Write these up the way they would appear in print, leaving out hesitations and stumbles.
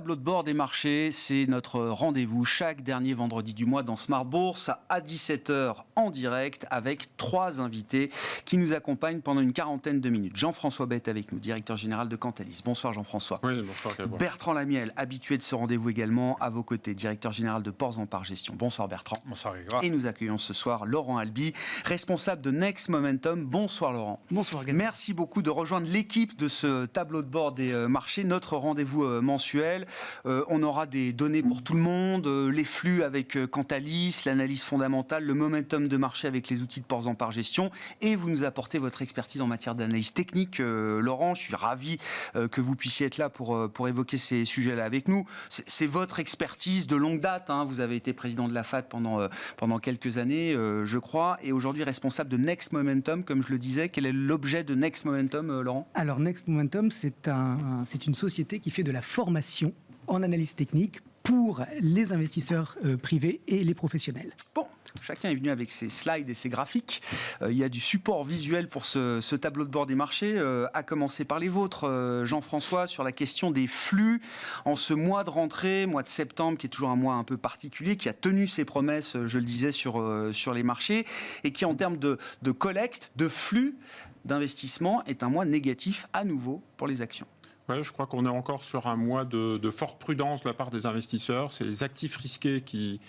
tableau de bord des marchés, c'est notre rendez-vous chaque dernier vendredi du mois dans Smart Bourse à 17h en direct avec 3 invités qui nous accompagnent pendant une quarantaine de minutes. Jean-François Bette avec nous, directeur général de Cantalis. Bonsoir Jean-François. Oui, bonsoir Gabor. Bertrand Lamiel, habitué de ce rendez-vous également, à vos côtés, directeur général de Ports en Par Gestion. Bonsoir Bertrand. Bonsoir Grégoire. Et nous accueillons ce soir Laurent Albi, responsable de Next Momentum. Bonsoir Laurent. Bonsoir Gabor. Merci beaucoup de rejoindre l'équipe de ce tableau de bord des marchés, notre rendez-vous mensuel. On aura des données pour tout le monde, les flux avec Cantalis, l'analyse fondamentale, le momentum de marché avec les outils de Ports en Par Gestion, et vous nous apportez votre expertise en matière d'analyse technique. Laurent, je suis ravi que vous puissiez être là pour évoquer ces sujets-là avec nous. C'est votre expertise de longue date, hein. Vous avez été président de la FAT pendant quelques années, je crois, et aujourd'hui responsable de Next Momentum, comme je le disais. Quel est l'objet de Next Momentum, Laurent ? Alors Next Momentum, c'est une société qui fait de la formation en analyse technique pour les investisseurs privés et les professionnels. Bon, chacun est venu avec ses slides et ses graphiques. Il y a du support visuel pour ce tableau de bord des marchés, à commencer par les vôtres, Jean-François, sur la question des flux en ce mois de rentrée, mois de septembre, qui est toujours un mois un peu particulier, qui a tenu ses promesses, je le disais, sur les marchés, et qui, en termes de collecte, de flux d'investissement, est un mois négatif à nouveau pour les actions. Ouais, je crois qu'on est encore sur un mois de forte prudence de la part des investisseurs. C'est les actifs risqués qui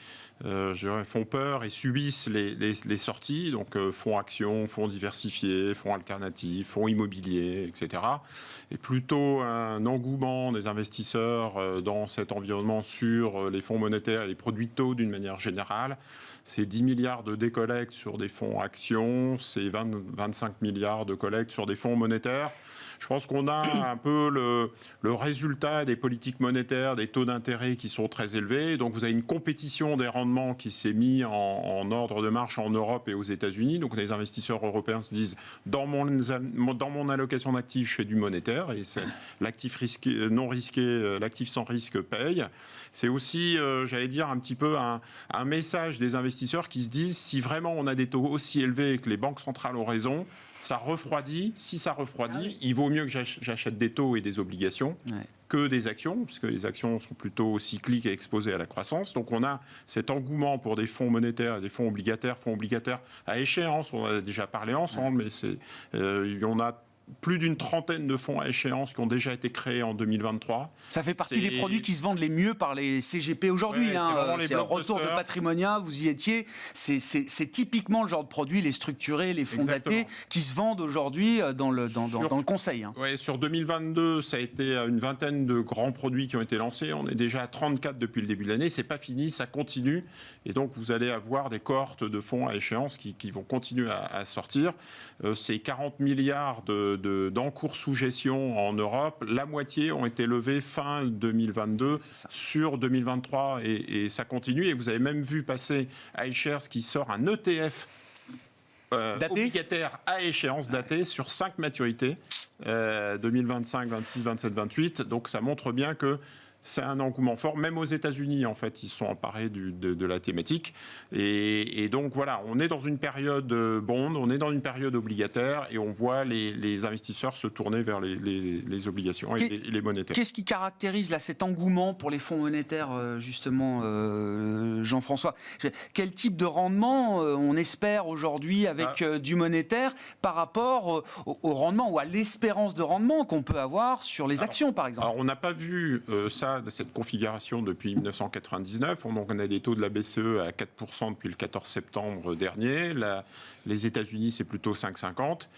font peur et subissent les sorties. Donc fonds actions, fonds diversifiés, fonds alternatifs, fonds immobiliers, etc. Et plutôt un engouement des investisseurs dans cet environnement sur les fonds monétaires et les produits de taux d'une manière générale. C'est 10 milliards de décollecte sur des fonds actions, c'est 25 milliards de collecte sur des fonds monétaires. Je pense qu'on a un peu le résultat des politiques monétaires, des taux d'intérêt qui sont très élevés. Donc vous avez une compétition des rendements qui s'est mise en ordre de marche en Europe et aux États-Unis. Donc les investisseurs européens se disent dans mon allocation d'actifs, je fais du monétaire et c'est l'actif risqué, non risqué, l'actif sans risque paye. C'est aussi, j'allais dire, un petit peu un message des investisseurs qui se disent si vraiment on a des taux aussi élevés et que les banques centrales ont raison, ça refroidit. Si ça refroidit, il vaut mieux que j'achète des taux et des obligations que des actions, puisque les actions sont plutôt cycliques et exposées à la croissance. Donc on a cet engouement pour des fonds monétaires et des fonds obligataires à échéance. On en a déjà parlé ensemble, mais il y en a plus d'une trentaine de fonds à échéance qui ont déjà été créés en 2023. Ça fait partie des produits qui se vendent les mieux par les CGP aujourd'hui. Ouais, c'est le retour de Patrimonia, vous y étiez. C'est typiquement le genre de produit, les structurés, les fonds datés, qui se vendent aujourd'hui dans le conseil. Oui, sur 2022, ça a été une vingtaine de grands produits qui ont été lancés. On est déjà à 34 depuis le début de l'année. C'est pas fini, ça continue. Et donc, vous allez avoir des cohortes de fonds à échéance qui vont continuer à sortir. C'est 40 milliards d'encours sous gestion en Europe. La moitié ont été levés fin 2022 sur 2023 et ça continue. Et vous avez même vu passer iShares qui sort un ETF obligataire à échéance daté sur 5 maturités, 2025, 26, 27, 28. Donc ça montre bien que c'est un engouement fort. Même aux États-Unis, en fait, ils sont emparés de la thématique. Et donc, voilà, on est dans une période bond, on est dans une période obligataire, et on voit les investisseurs se tourner vers les obligations et les monétaires. Qu'est-ce qui caractérise là cet engouement pour les fonds monétaires, justement, Jean-François ? Quel type de rendement on espère aujourd'hui avec du monétaire par rapport au rendement ou à l'espérance de rendement qu'on peut avoir sur les actions, par exemple ? Alors, on n'a pas vu de cette configuration depuis 1999. On a des taux de la BCE à 4% depuis le 14 septembre dernier. Les États-Unis, c'est plutôt 5,50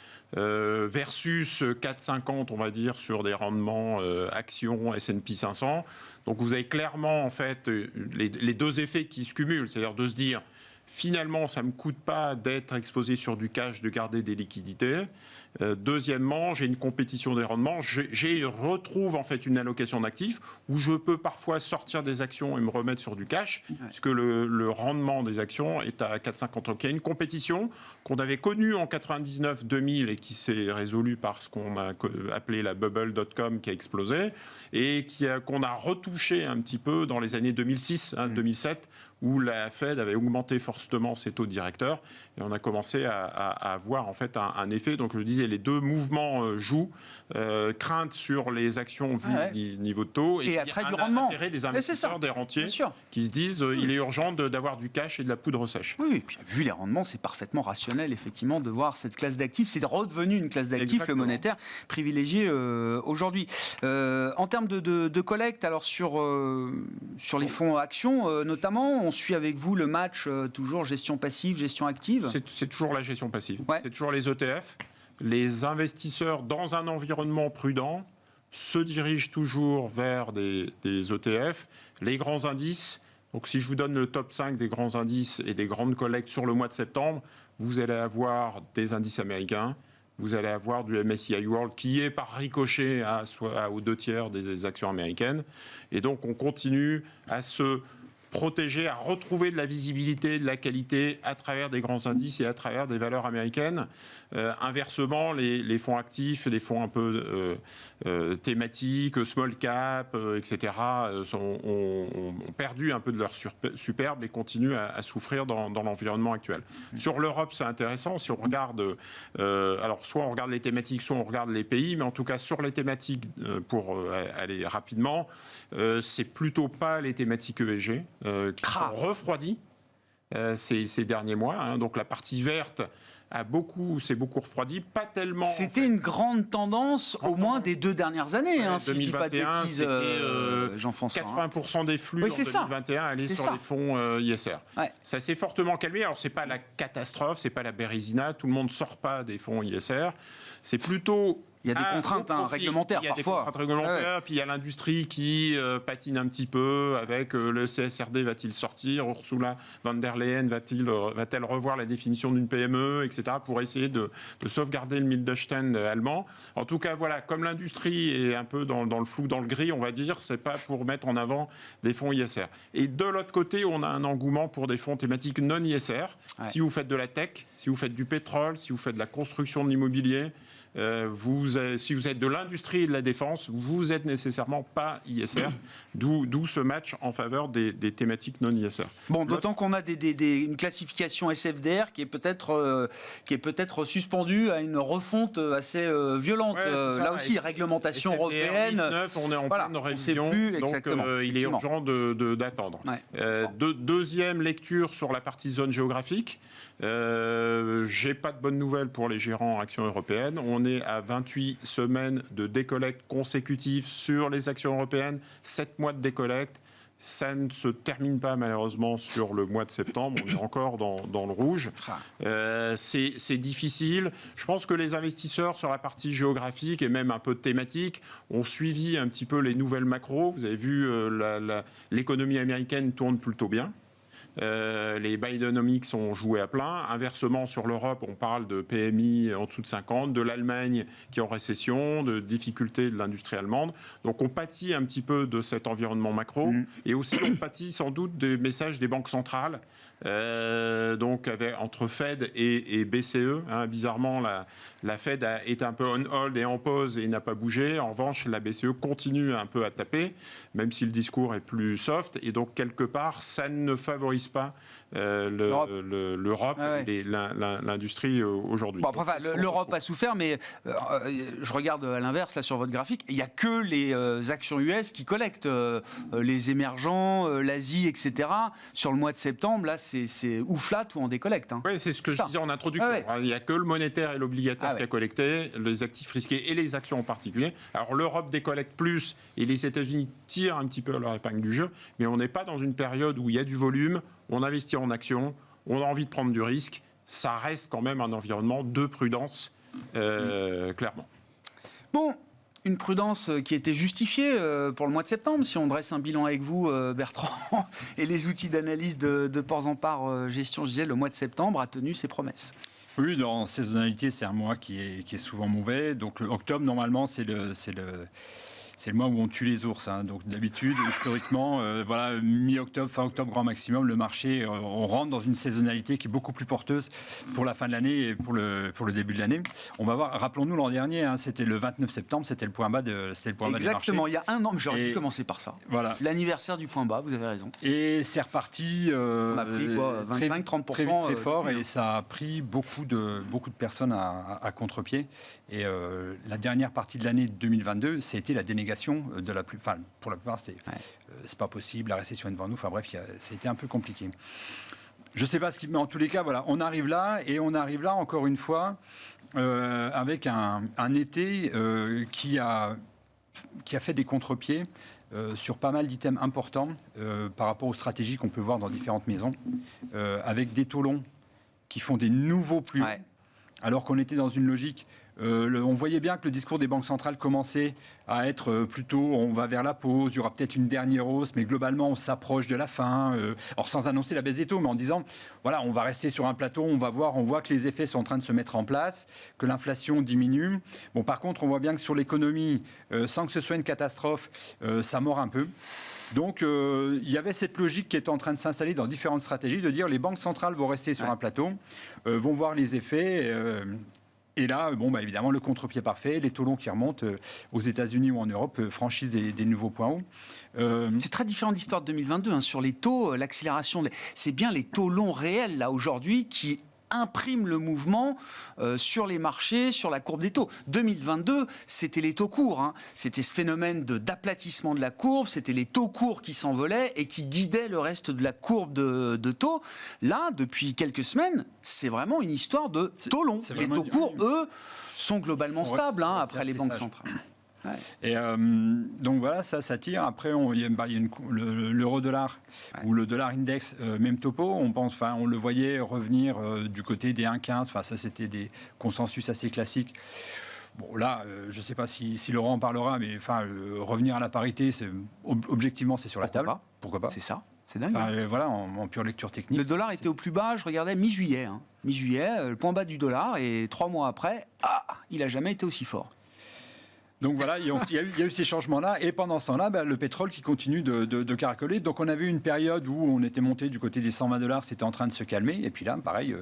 versus 4,50, on va dire, sur des rendements actions S&P 500. Donc vous avez clairement, en fait, les deux effets qui se cumulent, c'est-à-dire de se dire finalement, ça ne me coûte pas d'être exposé sur du cash, de garder des liquidités. Deuxièmement, j'ai une compétition des rendements. Je retrouve en fait une allocation d'actifs où je peux parfois sortir des actions et me remettre sur du cash, puisque le rendement des actions est à 4,50. Donc il y a une compétition qu'on avait connue en 99-2000 et qui s'est résolue par ce qu'on a appelé la bubble.com qui a explosé et qu'on a retouché un petit peu dans les années 2006, 2007, où la Fed avait augmenté fortement ses taux directeurs et on a commencé à avoir en fait un effet. Donc je le disais, les deux mouvements jouent, crainte sur les actions vu niveau de taux et attrait du rendement. Intérêt des investisseurs, des rentiers qui se disent il est urgent d'avoir du cash et de la poudre sèche. Oui, et puis vu les rendements, c'est parfaitement rationnel effectivement de voir cette classe d'actifs. C'est redevenu une classe d'actifs, le monétaire, privilégiée aujourd'hui. En termes de collecte, alors sur les fonds actions notamment, on suit avec vous le match toujours gestion passive, gestion active. C'est toujours la gestion passive. Ouais. C'est toujours les ETF. Les investisseurs, dans un environnement prudent, se dirigent toujours vers des ETF. Les grands indices, donc si je vous donne le top 5 des grands indices et des grandes collectes sur le mois de septembre, vous allez avoir des indices américains, vous allez avoir du MSCI World qui est par ricochet aux 2/3 des actions américaines. Et donc on continue à se protéger, à retrouver de la visibilité, de la qualité à travers des grands indices et à travers des valeurs américaines. Inversement, les fonds actifs, les fonds un peu thématiques, small cap, etc., ont perdu un peu de leur superbe et continuent à souffrir dans l'environnement actuel. Sur l'Europe, c'est intéressant. Si on regarde, alors soit on regarde les thématiques, soit on regarde les pays, mais en tout cas sur les thématiques, pour aller rapidement, c'est plutôt pas les thématiques ESG qui sont refroidies ces derniers mois. Hein. Donc la partie verte s'est beaucoup refroidi, pas tellement. C'était une grande tendance, au moins des 2 dernières années, si je ne dis pas de bêtises, Jean-François. 80% des flux en 2021 allaient sur les fonds ISR. Ouais. Ça s'est fortement calmé. Alors, ce n'est pas la catastrophe, ce n'est pas la bérésina, tout le monde ne sort pas des fonds ISR. C'est plutôt... Il y a des contraintes réglementaires parfois. Il y a des contraintes réglementaires, puis il y a l'industrie qui patine un petit peu avec le CSRD va-t-il sortir, Ursula von der Leyen va-t-elle revoir la définition d'une PME, etc., pour essayer de sauvegarder le Mittelstand allemand. En tout cas, voilà, comme l'industrie est un peu dans le flou, dans le gris, on va dire, c'est pas pour mettre en avant des fonds ISR. Et de l'autre côté, on a un engouement pour des fonds thématiques non ISR. Ouais. Si vous faites de la tech, si vous faites du pétrole, si vous faites de la construction de l'immobilier, si vous êtes de l'industrie et de la défense, vous n'êtes nécessairement pas ISR, d'où ce match en faveur des thématiques non ISR. Bon, d'autant qu'on a une classification SFDR qui est peut-être suspendue à une refonte assez violente. Là aussi, réglementation SFDR européenne. 2009, on est en pleine révision, donc il est urgent d'attendre. Ouais. Deuxième lecture sur la partie zone géographique. J'ai pas de bonnes nouvelles pour les gérants actions européennes. On est à 28 semaines de décollecte consécutives sur les actions européennes, 7 mois de décollecte. Ça ne se termine pas malheureusement sur le mois de septembre, on est encore dans le rouge. C'est difficile. Je pense que les investisseurs sur la partie géographique et même un peu thématique ont suivi un petit peu les nouvelles macros. Vous avez vu, l'économie américaine tourne plutôt bien. Les Bidenomics sont joués à plein. Inversement, sur l'Europe, on parle de PMI en dessous de 50, de l'Allemagne qui est en récession, de difficultés de l'industrie allemande. Donc on pâtit un petit peu de cet environnement macro. Et aussi, on pâtit sans doute des messages des banques centrales. Donc entre Fed et BCE. Hein, bizarrement, la Fed est un peu on hold et en pause et n'a pas bougé. En revanche, la BCE continue un peu à taper, même si le discours est plus soft. Et donc, quelque part, ça ne favorise pas l'Europe et l'industrie aujourd'hui. Bon, après, l'Europe a souffert, mais je regarde à l'inverse là sur votre graphique, il n'y a que les actions US qui collectent, les émergents, l'Asie, etc. Sur le mois de septembre, là, c'est ou flat ou en décollecte. Hein. Oui, c'est ce que je disais en introduction. Il n'y a que le monétaire et l'obligataire qui a collecté, les actifs risqués et les actions en particulier. Alors l'Europe décollecte plus et les États-Unis tirent un petit peu leur épingle du jeu, mais on n'est pas dans une période où il y a du volume, on investit en actions, on a envie de prendre du risque. Ça reste quand même un environnement de prudence, clairement. Bon. Une prudence qui était justifiée pour le mois de septembre, si on dresse un bilan avec vous, Bertrand, et les outils d'analyse de Ports en Part Gestion, je disais, le mois de septembre a tenu ses promesses. Oui, dans saisonnalité, c'est un mois qui est souvent mauvais. Donc octobre, normalement, c'est c'est le mois où on tue les ours. Donc d'habitude, historiquement, voilà, mi-octobre, fin octobre, grand maximum, le marché, on rentre dans une saisonnalité qui est beaucoup plus porteuse pour la fin de l'année et pour le début de l'année. On va voir, rappelons-nous l'an dernier, c'était le 29 septembre, c'était le point bas des marchés. Exactement, il y a un an, j'aurais dû commencer par ça. Voilà. L'anniversaire du point bas, vous avez raison. Et c'est reparti on a pris quoi, 25-30%, très vite, très fort, et ça a pris beaucoup de personnes à contre-pied. Et la dernière partie de l'année 2022, c'était la dénégation de la plus... Enfin, pour la plupart, c'était c'est pas possible, la récession est devant nous. Enfin bref, c'était un peu compliqué. Je ne sais pas ce qui... Mais en tous les cas, voilà, on arrive là, encore une fois, avec un été qui a fait des contre-pieds sur pas mal d'items importants par rapport aux stratégies qu'on peut voir dans différentes maisons, avec des taux longs qui font des nouveaux plus hauts, alors qu'on était dans une logique... on voyait bien que le discours des banques centrales commençait à être plutôt on va vers la pause, il y aura peut-être une dernière hausse, mais globalement on s'approche de la fin, alors sans annoncer la baisse des taux, mais en disant voilà, on va rester sur un plateau, on voit que les effets sont en train de se mettre en place, que l'inflation diminue. Bon, par contre, on voit bien que sur l'économie, sans que ce soit une catastrophe, ça mord un peu. Donc, il y avait cette logique qui était en train de s'installer dans différentes stratégies, de dire les banques centrales vont rester sur un plateau, vont voir les effets... Et là, évidemment, le contre-pied parfait, les taux longs qui remontent aux États-Unis ou en Europe franchissent des nouveaux points hauts. C'est très différent de l'histoire de 2022. Sur les taux, l'accélération, c'est bien les taux longs réels, là, aujourd'hui, qui imprime le mouvement sur les marchés, sur la courbe des taux. 2022, c'était les taux courts. C'était ce phénomène d'aplatissement de la courbe, c'était les taux courts qui s'envolaient et qui guidaient le reste de la courbe de taux. Là, depuis quelques semaines, c'est vraiment une histoire de taux longs. Les taux courts, eux, sont globalement stables après les banques centrales. Et donc voilà, ça tire. Après, il y a l'euro-dollar ou le dollar index, même topo. On le voyait revenir du côté des 1,15. Enfin, ça, c'était des consensus assez classiques. Bon, là, je ne sais pas si Laurent en parlera, mais revenir à la parité, objectivement, c'est sur la table. Pourquoi pas ? C'est ça. C'est dingue. Voilà, en pure lecture technique. Le dollar était au plus bas, je regardais mi-juillet. Mi-juillet, le point bas du dollar, et 3 mois après, il n'a jamais été aussi fort. Donc voilà, il y a eu ces changements-là. Et pendant ce temps-là, le pétrole qui continue de caracoler. Donc on a vu une période où on était monté du côté des $120, c'était en train de se calmer. Et puis là, pareil,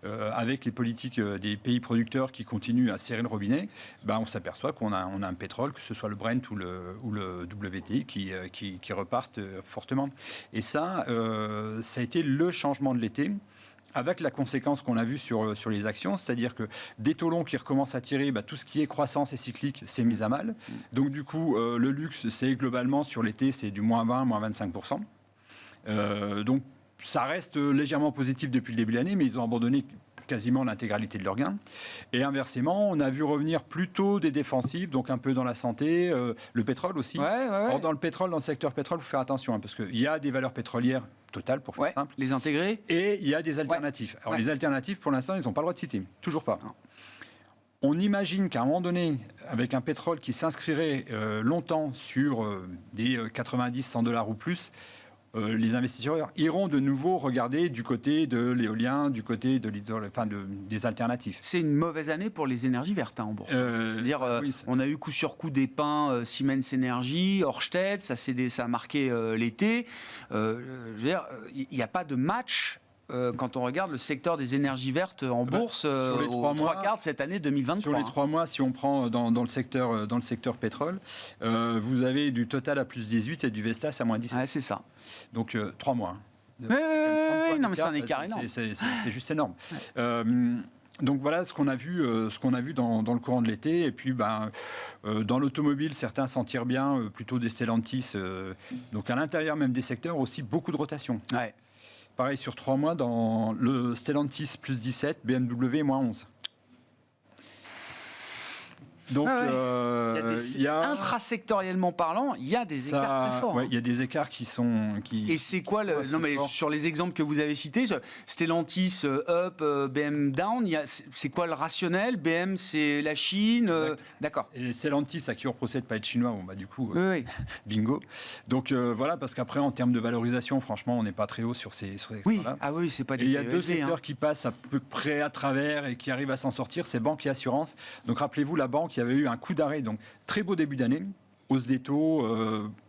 avec les politiques des pays producteurs qui continuent à serrer le robinet, on s'aperçoit qu'on a un pétrole, que ce soit le Brent ou le WTI, qui repartent fortement. Et ça a été le changement de l'été. Avec la conséquence qu'on a vue sur les actions, c'est-à-dire que des taux longs qui recommencent à tirer, tout ce qui est croissance et cyclique, c'est mis à mal. Donc du coup, le luxe, c'est globalement sur l'été, c'est du moins 20, moins 25%. Donc ça reste légèrement positif depuis le début de l'année, mais ils ont abandonné quasiment l'intégralité de leurs gains. Et inversement, on a vu revenir plutôt des défensifs, donc un peu dans la santé, le pétrole aussi. Or, dans le secteur pétrole, il faut faire attention, parce qu'il y a des valeurs pétrolières totales, pour faire simple. Les intégrer. Et il y a des alternatives. Alors, les alternatives, pour l'instant, ils n'ont pas le droit de citer. Toujours pas. Non. On imagine qu'à un moment donné, avec un pétrole qui s'inscrirait longtemps sur des 90-100 $ ou plus, les investisseurs iront de nouveau regarder du côté de l'éolien, du côté des alternatives. C'est une mauvaise année pour les énergies vertes en bourse. On a eu coup sur coup des pains Siemens Energy, Ørsted, ça a marqué l'été. Il n'y a pas de match. Quand on regarde le secteur des énergies vertes en bourse aux 3 quarts de cette année 2023. Sur les 3 mois, si on prend dans le secteur pétrole, vous avez du Total à plus 18 et du Vestas à moins 17. C'est ça. Donc 3 mois. Non, mais c'est un écart énorme. C'est juste énorme. Donc voilà ce qu'on a vu dans le courant de l'été. Et puis dans l'automobile, certains s'en tirent bien, plutôt des Stellantis. Donc à l'intérieur même des secteurs, aussi beaucoup de rotation. Ouais. Pareil, sur 3 mois, dans le Stellantis plus 17, BMW moins 11. Donc, intrasectoriellement parlant, il y a des écarts très forts. Il y a des écarts qui sont... Et c'est quoi sur les exemples que vous avez cités, Stellantis up, BM down, c'est quoi le rationnel? BM, c'est la Chine. D'accord. Et Stellantis, à qui on procède pas être chinois, du coup, bingo. Donc voilà, parce qu'après, en termes de valorisation, franchement, on n'est pas très haut sur ces là. C'est pas des. Et il y a deux secteurs qui passent à peu près à travers et qui arrivent à s'en sortir, c'est banque et assurance. Donc rappelez-vous, la banque, il y avait eu un coup d'arrêt, donc très beau début d'année, hausse des taux,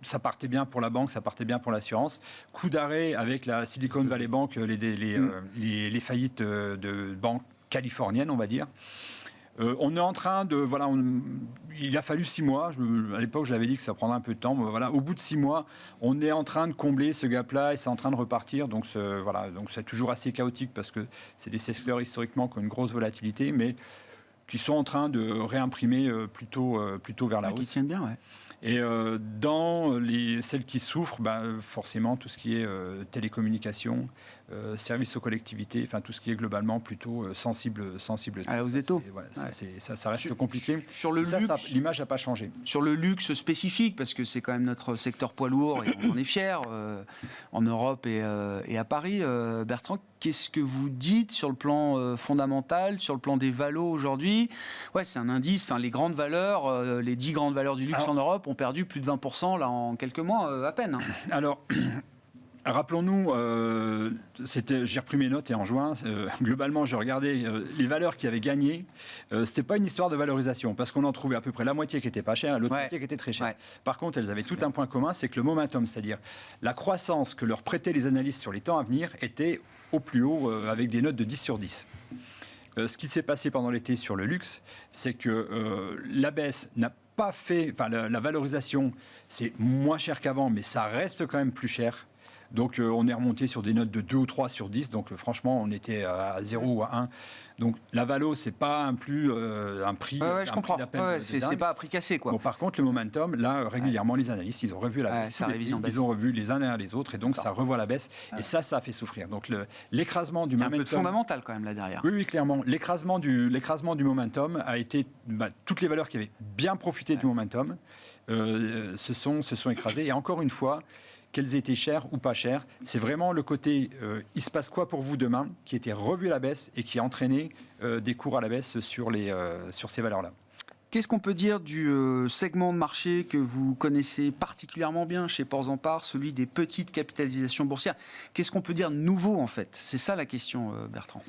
ça partait bien pour la banque, ça partait bien pour l'assurance. Coup d'arrêt avec la Silicon Valley Bank, les faillites de banques californiennes, on va dire. On est en train de... il a fallu 6 mois. À l'époque, j'avais dit que ça prendrait un peu de temps. Mais au bout de 6 mois, on est en train de combler ce gap-là et c'est en train de repartir. Donc, c'est toujours assez chaotique parce que c'est des secteurs historiquement qui ont une grosse volatilité, mais qui sont en train de réimprimer plutôt vers la hausse. Qui tiennent bien, ouais. Et dans celles qui souffrent, forcément, tout ce qui est télécommunications, services aux collectivités, enfin tout ce qui est globalement plutôt sensible. À la hausse des taux. Ça reste compliqué. Sur le luxe, l'image n'a pas changé. Sur le luxe spécifique, parce que c'est quand même notre secteur poids lourd et on en est fiers en Europe et à Paris. Bertrand, qu'est-ce que vous dites sur le plan fondamental, sur le plan des valos aujourd'hui? Ouais, c'est un indice. Les grandes valeurs, les 10 grandes valeurs du luxe en Europe ont perdu plus de 20% là en quelques mois à peine. Alors. Rappelons-nous, j'ai repris mes notes et en juin, globalement, je regardais les valeurs qui avaient gagné. C'était pas une histoire de valorisation, parce qu'on en trouvait à peu près la moitié qui était pas chère et l'autre moitié qui était très chère. Ouais. Par contre, elles avaient tout un point commun, c'est que le momentum, c'est-à-dire la croissance que leur prêtaient les analystes sur les temps à venir, était au plus haut, avec des notes de 10 sur 10. Ce qui s'est passé pendant l'été sur le luxe, c'est que la baisse n'a pas fait... la valorisation, c'est moins cher qu'avant, mais ça reste quand même plus cher. Donc on est remonté sur des notes de 2 ou 3 sur 10. Donc franchement, on était à 0 ou à 1. Donc la valo, c'est pas un prix. Je comprends. C'est pas un prix cassé, quoi. Bon, par contre, le momentum, là, régulièrement, les analystes, ils ont revu la baisse. Ils ont revu les uns derrière les autres. Et donc, ça revoit la baisse. Et ça a fait souffrir. Donc l'écrasement du momentum. Il y a un peu de fondamental, quand même, là derrière. Oui, clairement. L'écrasement du momentum a été. Toutes les valeurs qui avaient bien profité du momentum se sont écrasées. Et encore une fois, qu'elles étaient chères ou pas chères. C'est vraiment le côté il se passe quoi pour vous demain qui était revu à la baisse et qui a entraîné des cours à la baisse sur ces valeurs-là. Qu'est-ce qu'on peut dire du segment de marché que vous connaissez particulièrement bien chez Ports&Par, celui des petites capitalisations boursières? Qu'est-ce qu'on peut dire de nouveau, en fait? C'est ça la question, Bertrand.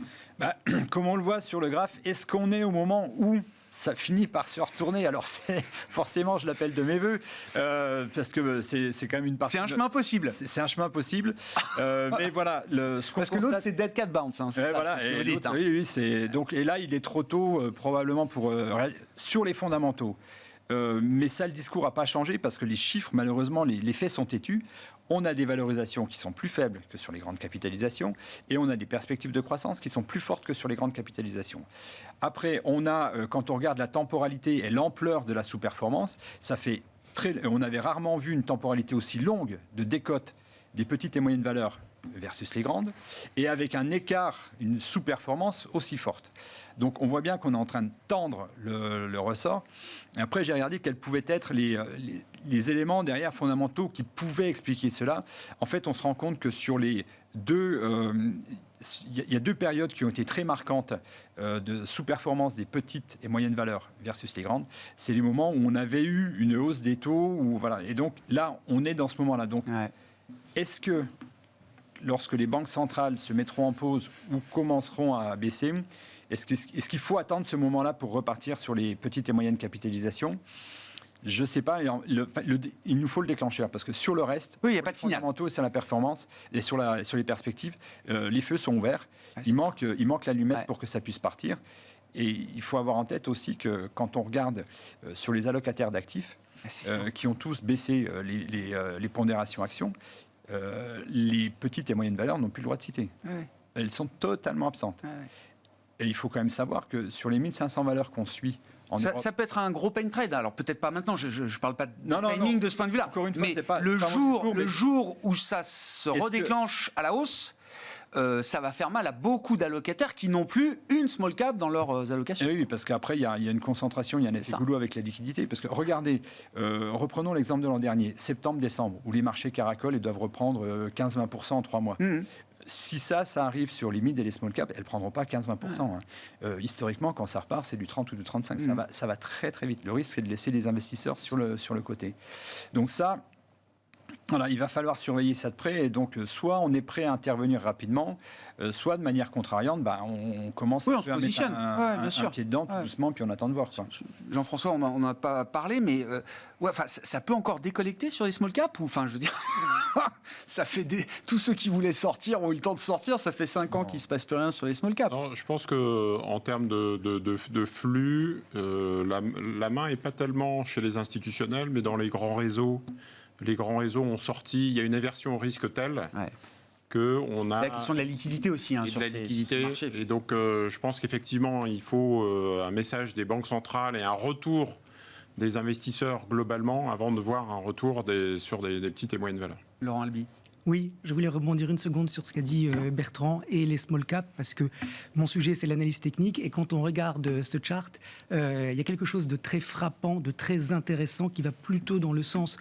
Comme on le voit sur le graphe, est-ce qu'on est au moment où ça finit par se retourner? Alors forcément, je l'appelle de mes voeux, parce que c'est quand même une partie... C'est un chemin possible. C'est un chemin possible. Mais voilà, parce que l'autre, c'est Dead Cat Bounce. C'est ça, voilà, c'est ce que vous dites. Oui, donc, et là, il est trop tôt, probablement, sur les fondamentaux. Mais ça, le discours n'a pas changé, parce que les chiffres, malheureusement, les faits sont têtus. On a des valorisations qui sont plus faibles que sur les grandes capitalisations et on a des perspectives de croissance qui sont plus fortes que sur les grandes capitalisations. Après, quand on regarde la temporalité et l'ampleur de la sous-performance, on avait rarement vu une temporalité aussi longue de décote des petites et moyennes valeurs versus les grandes, et avec un écart, une sous-performance aussi forte. Donc on voit bien qu'on est en train de tendre le ressort. Et après, j'ai regardé quels pouvaient être les éléments derrière fondamentaux qui pouvaient expliquer cela. En fait, on se rend compte que sur les deux... il y a deux périodes qui ont été très marquantes de sous-performance des petites et moyennes valeurs versus les grandes. C'est les moments où on avait eu une hausse des taux. Et donc là, on est dans ce moment-là. Donc, est-ce que lorsque les banques centrales se mettront en pause ou commenceront à baisser, est-ce qu'il faut attendre ce moment-là pour repartir sur les petites et moyennes capitalisations? Je ne sais pas. Il nous faut le déclencheur parce que sur le reste, il n'y a pas de signal. Fondamentaux, c'est la performance et sur les perspectives, les feux sont ouverts. Il manque l'allumette pour que ça puisse partir. Et il faut avoir en tête aussi que quand on regarde sur les allocataires d'actifs, qui ont tous baissé les pondérations actions, les petites et moyennes valeurs n'ont plus le droit de citer. Elles sont totalement absentes. Et il faut quand même savoir que sur les 1500 valeurs qu'on suit en Europe... Ça peut être un gros pain trade. Alors peut-être pas maintenant, je ne parle pas de timing de ce point de vue-là. Encore une fois, mais le jour où ça se redéclenche à la hausse, ça va faire mal à beaucoup d'allocataires qui n'ont plus une small cap dans leurs allocations. Oui, parce qu'après, il y a une concentration, il y a un effet goulot avec la liquidité. Parce que regardez, reprenons l'exemple de l'an dernier, septembre-décembre, où les marchés caracolent et doivent reprendre 15-20% en 3 mois. Si ça arrive sur les mid et les small cap, elles ne prendront pas 15-20%. Historiquement, quand ça repart, c'est du 30 ou du 35. Ça va très très vite. Le risque, c'est de laisser les investisseurs sur le côté. Donc ça, Voilà, il va falloir surveiller ça de près. Et donc, soit on est prêt à intervenir rapidement, soit de manière contrariante, on commence Oui, à on se mettre positionne. un Bien sûr. pied dedans tout doucement, puis on attend de voir. Quoi. Jean-François, on n'en a pas parlé, mais ça peut encore décollecter sur les small caps ou, enfin, je veux dire, ça fait tous ceux qui voulaient sortir ont eu le temps de sortir. Ça fait 5 ans qu'il ne se passe plus rien sur les small caps. Non, je pense qu'en termes de flux, la main n'est pas tellement chez les institutionnels, mais dans les grands réseaux. Les grands réseaux ont sorti, il y a une aversion au risque telle qu'on a... La question de la liquidité aussi, hein, sur la ces liquidité. marchés. Et donc, je pense qu'effectivement, il faut un message des banques centrales et un retour des investisseurs globalement avant de voir un retour sur des petites et moyennes valeurs. Laurent Albi. Oui, je voulais rebondir une seconde sur ce qu'a dit Bertrand et les small caps, parce que mon sujet, c'est l'analyse technique. Et quand on regarde ce chart, il y a quelque chose de très frappant, de très intéressant, qui va plutôt dans le sens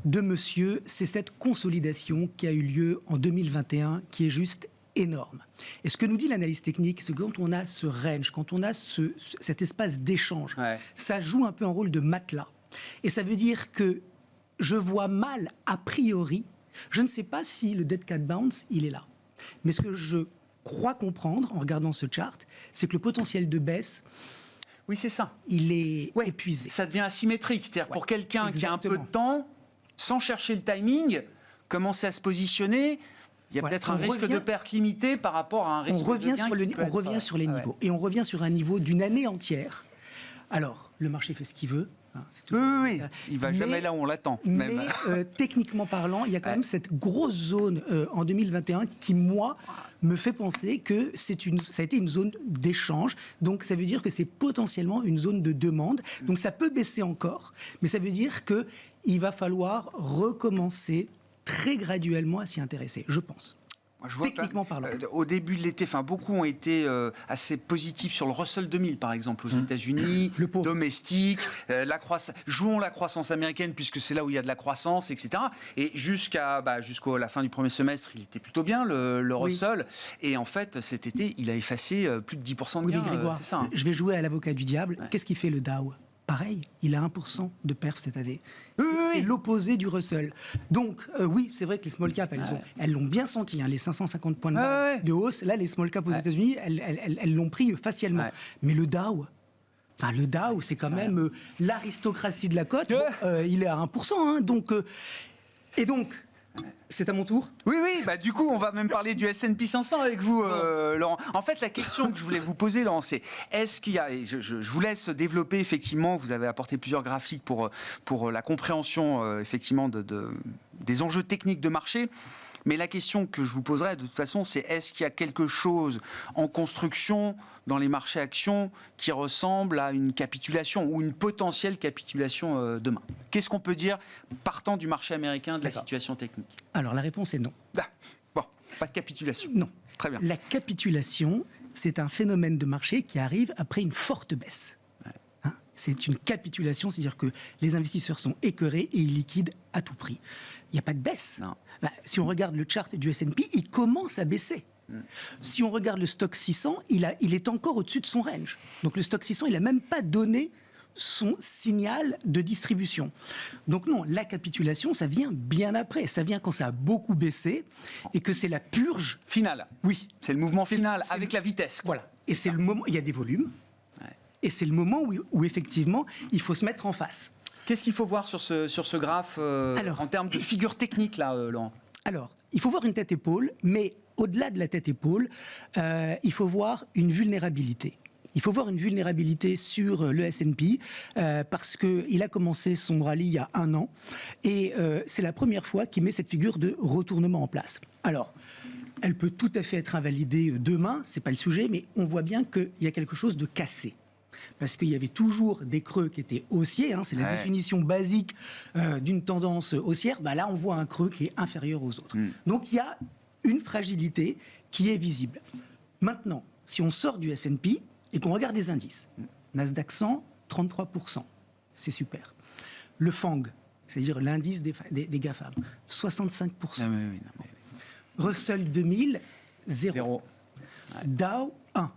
de monsieur. C'est cette consolidation qui a eu lieu en 2021, qui est juste énorme. Et ce que nous dit l'analyse technique, c'est que quand on a ce range, quand on a cet espace d'échange, ça joue un peu un rôle de matelas. Et ça veut dire que je vois mal, a priori, je ne sais pas si le dead cat bounce, il est là. Mais ce que je crois comprendre en regardant ce chart, c'est que le potentiel de baisse, oui, c'est ça. Il est épuisé. Ça devient asymétrique. C'est-à-dire pour quelqu'un qui a un peu de temps, sans chercher le timing, commencer à se positionner, il y a peut-être un risque de perte limité par rapport à un risque de gain. On revient sur les niveaux. Et on revient sur un niveau d'une année entière. Alors, le marché fait ce qu'il veut. Hein, oui. Il ne va jamais là où on l'attend. Mais techniquement parlant, il y a quand même cette grosse zone en 2021 qui, moi, me fait penser que ça a été une zone d'échange. Donc, ça veut dire que c'est potentiellement une zone de demande. Donc, ça peut baisser encore. Mais ça veut dire qu'il va falloir recommencer très graduellement à s'y intéresser, je pense. Moi, je vois techniquement parlant. Au début de l'été, beaucoup ont été assez positifs sur le Russell 2000, par exemple, aux États-Unis, domestique, jouons la croissance américaine, puisque c'est là où il y a de la croissance, etc. Et jusqu'à la fin du premier semestre, il était plutôt bien, le Russell. Et en fait, cet été, il a effacé plus de 10% de gains. Grégoire, c'est ça, hein. Je vais jouer à l'avocat du diable. Qu'est-ce qui fait le Dow ? Pareil, il a 1% de perf cette année. C'est l'opposé du Russell. Donc, oui, c'est vrai que les small caps, elles l'ont bien senti, hein, les 550 points de base de hausse. Là, les small caps aux États-Unis, elles l'ont pris facialement. Mais le Dow, c'est quand même l'aristocratie de la cote. Il est à 1%. Hein, donc, c'est à mon tour. Oui, du coup, on va même parler du S&P 500 avec vous, Laurent. En fait, la question que je voulais vous poser, Laurent, c'est est-ce qu'il y a... Je vous laisse développer, effectivement, vous avez apporté plusieurs graphiques pour la compréhension, effectivement, des enjeux techniques de marché. Mais la question que je vous poserai, de toute façon, c'est est-ce qu'il y a quelque chose en construction dans les marchés actions qui ressemble à une capitulation ou une potentielle capitulation demain ? Qu'est-ce qu'on peut dire partant du marché américain de la situation technique ? Alors, la réponse est non. Pas de capitulation. Non. Très bien. La capitulation, c'est un phénomène de marché qui arrive après une forte baisse. C'est une capitulation, c'est-à-dire que les investisseurs sont écœurés et ils liquident à tout prix. Il n'y a pas de baisse. Si on regarde le chart du S&P, il commence à baisser. Si on regarde le stock 600, il est encore au-dessus de son range. Donc le stock 600, il n'a même pas donné son signal de distribution. Donc non, la capitulation, ça vient bien après. Ça vient quand ça a beaucoup baissé et que c'est la purge finale. Oui. C'est le mouvement final avec la vitesse. Voilà. Et c'est le moment, il y a des volumes. Et c'est le moment où effectivement, il faut se mettre en face. Qu'est-ce qu'il faut voir sur ce graphe en termes de figure technique, là, Laurent ? Alors, il faut voir une tête-épaule, mais au-delà de la tête-épaule, il faut voir une vulnérabilité. Il faut voir une vulnérabilité sur le S&P parce qu'il a commencé son rallye il y a 1 an et c'est la première fois qu'il met cette figure de retournement en place. Alors, elle peut tout à fait être invalidée demain, c'est pas le sujet, mais on voit bien qu'il y a quelque chose de cassé. Parce qu'il y avait toujours des creux qui étaient haussiers, c'est la définition basique d'une tendance haussière. Là, on voit un creux qui est inférieur aux autres. Donc, il y a une fragilité qui est visible. Maintenant, si on sort du S&P et qu'on regarde les indices, Nasdaq 100, 33%, c'est super. Le FANG, c'est-à-dire l'indice des GAFAM, 65%. Russell 2000, 0. Dow, 1.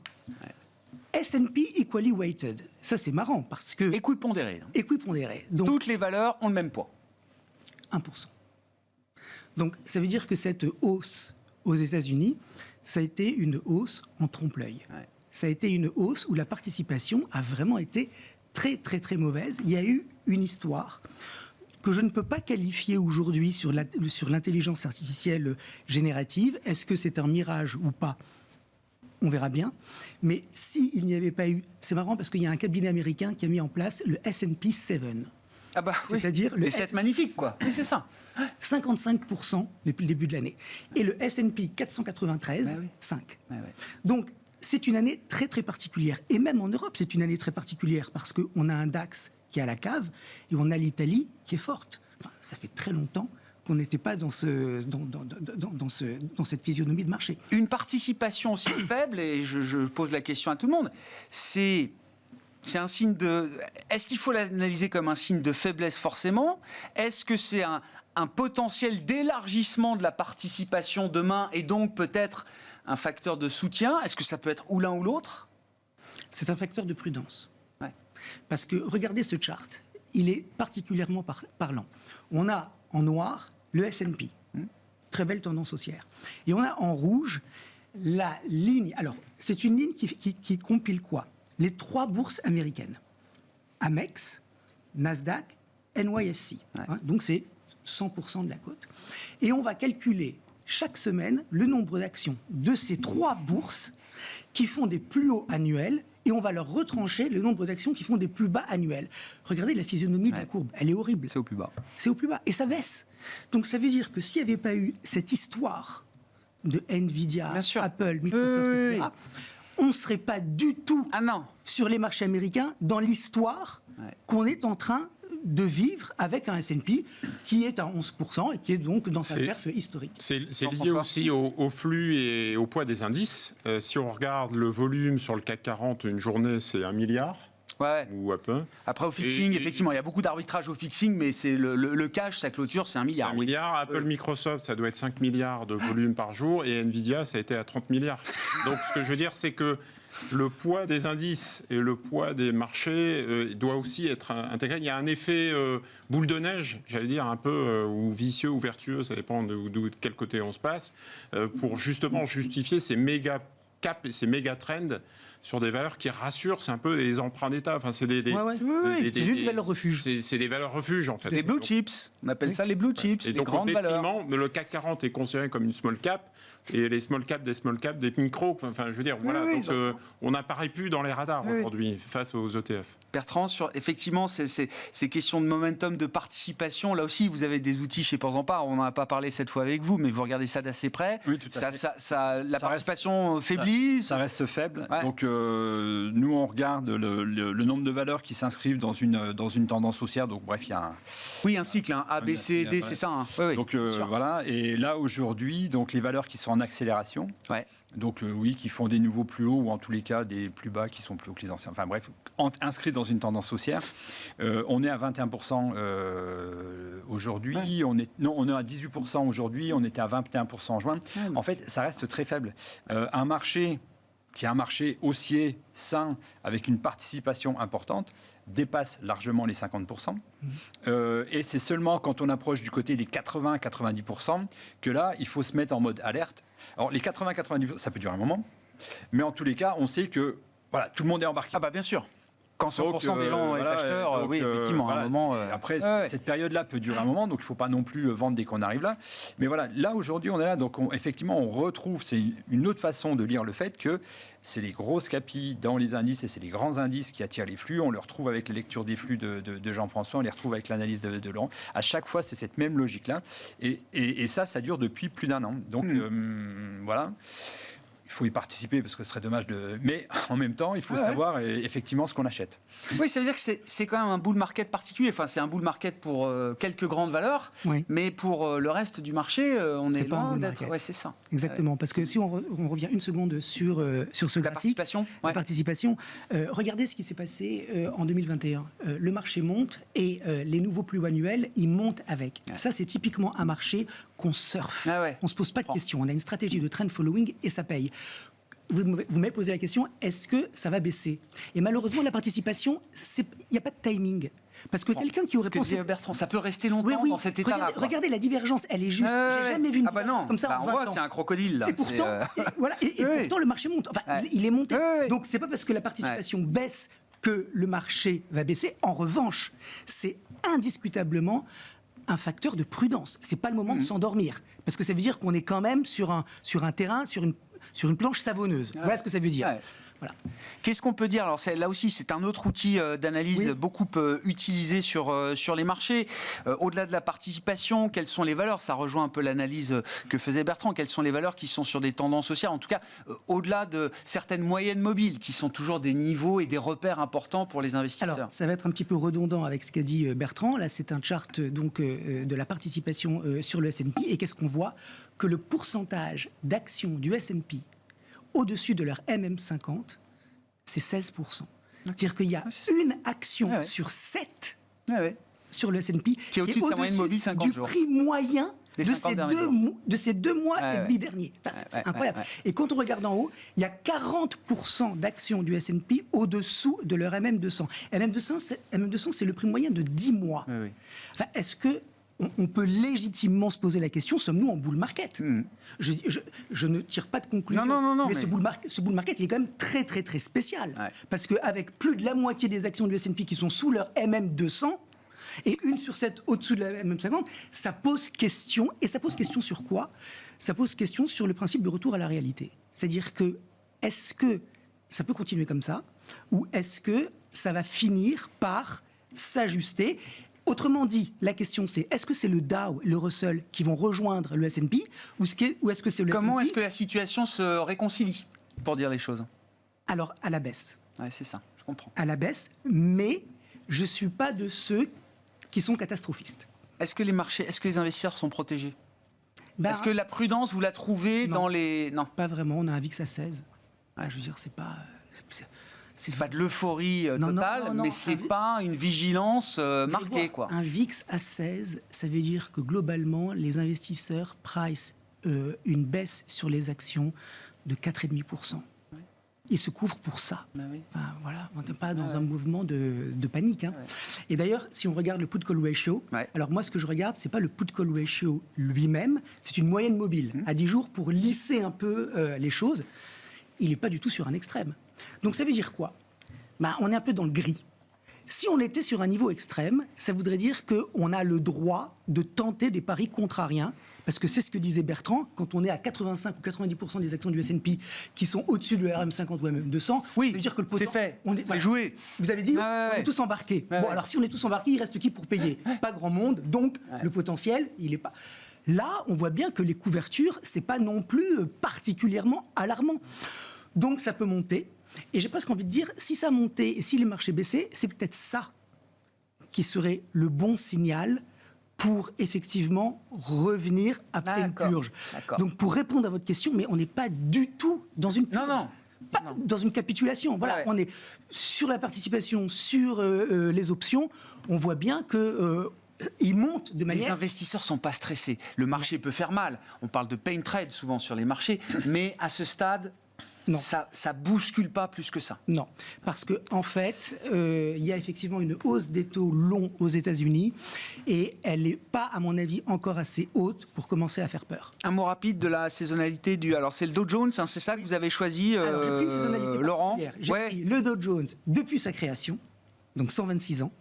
S&P equally weighted. Ça, c'est marrant parce que... Équipondéré. Équipondéré. Donc, toutes les valeurs ont le même poids. 1%. Donc, ça veut dire que cette hausse aux États-Unis, ça a été une hausse en trompe-l'œil. Ouais. Ça a été une hausse où la participation a vraiment été très, très, très mauvaise. Il y a eu une histoire que je ne peux pas qualifier aujourd'hui sur l'intelligence artificielle générative. Est-ce que c'est un mirage ou pas ? On verra bien. Mais s'il n'y avait pas eu... C'est marrant parce qu'il y a un cabinet américain qui a mis en place le S&P 7. Ah bah, oui. C'est-à-dire le les 7 magnifiques, quoi. Oui, c'est ça. 55% depuis le début de l'année. Et le S&P 493, Bah oui. 5. Ouais, ouais. Donc, c'est une année très, très particulière. Et même en Europe, c'est une année très particulière parce qu'on a un DAX qui est à la cave et on a l'Italie qui est forte. Enfin, ça fait très longtemps qu'on n'était pas dans cette physionomie de marché. Une participation aussi faible, et je pose la question à tout le monde, c'est un signe de... Est-ce qu'il faut l'analyser comme un signe de faiblesse forcément ? Est-ce que c'est un potentiel d'élargissement de la participation demain et donc peut-être un facteur de soutien ? Est-ce que ça peut être ou l'un ou l'autre ? C'est un facteur de prudence. Ouais. Parce que regardez ce chart, il est particulièrement parlant. On a en noir le S&P, très belle tendance haussière. Et on a en rouge la ligne. Alors, c'est une ligne qui compile quoi ? Les 3 bourses américaines. Amex, Nasdaq, NYSE. Ouais. Donc, c'est 100% de la cote. Et on va calculer chaque semaine le nombre d'actions de ces 3 bourses qui font des plus hauts annuels et on va leur retrancher le nombre d'actions qui font des plus bas annuels. Regardez la physionomie de la courbe, elle est horrible. C'est au plus bas. C'est au plus bas et ça baisse. Donc ça veut dire que s'il n'y avait pas eu cette histoire de Nvidia, Bien sûr. Apple, Microsoft, Oui. etc., on ne serait pas du tout Ah non. sur les marchés américains dans l'histoire qu'on est en train de vivre avec un S&P qui est à 11% et qui est donc dans sa perf historique. C'est lié Jean-François. aussi au flux et au poids des indices. Si on regarde le volume sur le CAC 40, une journée, c'est 1 milliard Ouais. ou à peu. Après, au fixing, Et- effectivement, il y a beaucoup d'arbitrage au fixing, mais c'est le cash, sa clôture, c'est 1 C'est milliard. 1 milliard. Apple, Microsoft, ça doit être 5 milliards de volume par jour. Et Nvidia, ça a été à 30 milliards. Donc, ce que je veux dire, c'est que le poids des indices et le poids des marchés doit aussi être intégré. Il y a un effet boule de neige, j'allais dire, un peu, ou vicieux ou vertueux, ça dépend de quel côté on se passe, pour justement justifier ces méga caps et ces méga trends sur des valeurs qui rassurent. C'est un peu des emprunts d'État. Enfin, c'est des C'est une valeur refuge. C'est des valeurs refuges, en fait. Les blue chips, on appelle ça les blue chips, Et les donc, au grandes valeurs. détriment, le CAC 40 est considéré comme une small cap, et les small caps, des micros. Enfin, je veux dire, voilà. oui, Donc, on n'apparaît plus dans les radars Oui. aujourd'hui face aux ETF. Bertrand, effectivement, ces questions de momentum, de participation, là aussi, vous avez des outils chez Porzampar. On n'en a pas parlé cette fois avec vous, mais vous regardez ça d'assez près. Oui, tout à fait. La participation faiblit. Ça reste faible. Ouais. Donc, nous, on regarde le nombre de valeurs qui s'inscrivent dans une tendance haussière. Donc, bref, il y a un... Oui, un cycle, A, B, C, D, c'est ça. Hein. Oui, oui, Donc, bien sûr. voilà. Et là, aujourd'hui, donc, les valeurs qui sont en accélération, Ouais. donc oui, qui font des nouveaux plus hauts ou en tous les cas des plus bas qui sont plus hauts que les anciens. Enfin bref, inscrits dans une tendance haussière. On est à 21% aujourd'hui. Ouais. On est à 18% aujourd'hui. On était à 21% en juin. Ah, En fait, ça reste très faible. Un marché qui est un marché haussier, sain, avec une participation importante, dépasse largement les 50%. Et c'est seulement quand on approche du côté des 80-90% que là, il faut se mettre en mode alerte. Alors, les 80-90%, ça peut durer un moment. Mais en tous les cas, on sait que voilà, tout le monde est embarqué. Ah bah bien sûr. Quand 100% Donc, des gens voilà, est acheteurs, donc, oui, effectivement, à voilà, un moment... Après, ouais. cette période-là peut durer un moment, donc il ne faut pas non plus vendre dès qu'on arrive là. Mais voilà, là, aujourd'hui, on est là. Donc, effectivement, on retrouve, c'est une autre façon de lire le fait que c'est les grosses capilles dans les indices et c'est les grands indices qui attirent les flux. On le retrouve avec la lecture des flux de Jean-François, on les retrouve avec l'analyse de Laurent. À chaque fois, c'est cette même logique-là. Et ça dure depuis plus d'1 an. Donc, voilà. Il faut y participer parce que ce serait dommage de... Mais en même temps, il faut savoir effectivement ce qu'on achète. Oui, ça veut dire que c'est quand même un bull market particulier. Enfin, c'est un bull market pour quelques grandes valeurs, Oui. mais pour le reste du marché, on est C'est pas un loin bull d'être... market. Ouais, c'est ça. Exactement, parce que si on revient une seconde sur ce La graphique, participation, la ouais. participation, regardez ce qui s'est passé en 2021. Le marché monte et les nouveaux plus hauts annuels, ils montent avec. Ouais. Ça, c'est typiquement un marché qu'on surfe. Ah ouais. On ne se pose pas de questions. On a une stratégie de trend following et ça paye. Vous m'avez posé la question, est-ce que ça va baisser ? Et malheureusement, la participation, il n'y a pas de timing. Parce que quelqu'un qui aurait Ce que pensé... disait Bertrand, ça peut rester longtemps dans cet état-là. Regardez la divergence, elle est juste. J'ai jamais vu une divergence comme ça en 20 on voit, ans. c'est un crocodile, là. Et pourtant, pourtant, le marché monte. Enfin, il est monté. Donc, c'est pas parce que la participation baisse que le marché va baisser. En revanche, c'est indiscutablement un facteur de prudence. C'est pas le moment de s'endormir. Parce que ça veut dire qu'on est quand même sur un terrain, sur une planche savonneuse. Voilà ce que ça veut dire. Voilà. Qu'est-ce qu'on peut dire? Alors là aussi, c'est un autre outil d'analyse beaucoup utilisé sur les marchés. Au-delà de la participation, quelles sont les valeurs? Ça rejoint un peu l'analyse que faisait Bertrand. Quelles sont les valeurs qui sont sur des tendances haussières? En tout cas, au-delà de certaines moyennes mobiles, qui sont toujours des niveaux et des repères importants pour les investisseurs. Alors, ça va être un petit peu redondant avec ce qu'a dit Bertrand. Là, c'est un chart donc, de la participation sur le S&P. Et qu'est-ce qu'on voit? Que le pourcentage d'actions du S&P au-dessus de leur MM50, c'est 16%. C'est-à-dire qu'il y a une action sur 7 sur le S&P qui est au-dessus de sa moyenne mobile 50 du jours. prix moyen de ces deux mois et demi derniers. Enfin, c'est incroyable. Et quand on regarde en haut, il y a 40% d'actions du S&P au-dessous de leur MM200. MM200, c'est le prix moyen de 10 mois. Enfin, est-ce que on peut légitimement se poser la question, sommes-nous en bull market? Je ne tire pas de conclusion, mais ce bull market, il est quand même très, très, très spécial. Parce qu'avec plus de la moitié des actions du S&P qui sont sous leur MM200, et une sur 7 au-dessus de la MM50, ça pose question. Et ça pose question sur quoi? Ça pose question sur le principe de retour à la réalité. C'est-à-dire que, est-ce que ça peut continuer comme ça, ou est-ce que ça va finir par s'ajuster? Autrement dit, la question c'est, est-ce que c'est le Dow, le Russell qui vont rejoindre le S&P, ou est-ce que c'est le Comment S&P? est-ce que la situation se réconcilie, pour dire les choses? Alors, à la baisse. C'est ça, je comprends. À la baisse, mais je ne suis pas de ceux qui sont catastrophistes. Est-ce que les investisseurs sont protégés? Est-ce que la prudence, vous la trouvez dans les... Non, pas vraiment, on a un VIX à 16. Je veux dire, c'est pas... C'est pas de l'euphorie totale, mais c'est pas une vigilance marquée, quoi. Un VIX à 16, ça veut dire que globalement, les investisseurs price une baisse sur les actions de 4,5%. Ils se couvrent pour ça. Enfin, voilà, on n'est pas dans un mouvement de panique. Et d'ailleurs, si on regarde le put-call ratio, alors moi, ce que je regarde, c'est pas le put-call ratio lui-même, c'est une moyenne mobile à 10 jours pour lisser un peu les choses. Il n'est pas du tout sur un extrême. Donc ça veut dire quoi? On est un peu dans le gris. Si on était sur un niveau extrême, ça voudrait dire qu'on a le droit de tenter des paris contrariens, parce que c'est ce que disait Bertrand, quand on est à 85 ou 90% des actions du S&P qui sont au-dessus de RM50 ou MM200, ça veut dire que le c'est fait, c'est joué. Vous avez dit, on est tous embarqués. Bon, alors si on est tous embarqués, il reste qui pour payer? Pas grand monde, donc le potentiel, il n'est pas... Là, on voit bien que les couvertures, c'est pas non plus particulièrement alarmant. Donc ça peut monter. Et j'ai presque envie de dire, si ça montait et si les marchés baissaient, c'est peut-être ça qui serait le bon signal pour effectivement revenir après une purge. Donc pour répondre à votre question, mais on n'est pas du tout dans une purge. Dans une capitulation. Voilà, on est sur la participation, sur les options. On voit bien que... ils montent de manière... Les investisseurs ne sont pas stressés. Le marché peut faire mal. On parle de pain trade souvent sur les marchés, mais à ce stade... Non. Ça bouscule pas plus que ça. Non, parce que en fait, il y a effectivement une hausse des taux longs aux États-Unis et elle n'est pas, à mon avis, encore assez haute pour commencer à faire peur. Un mot rapide de la saisonnalité du. Alors c'est le Dow Jones, c'est ça que vous avez choisi, Alors, j'ai pris une saisonnalité Laurent. J'ai pris le Dow Jones depuis sa création, donc 126 ans.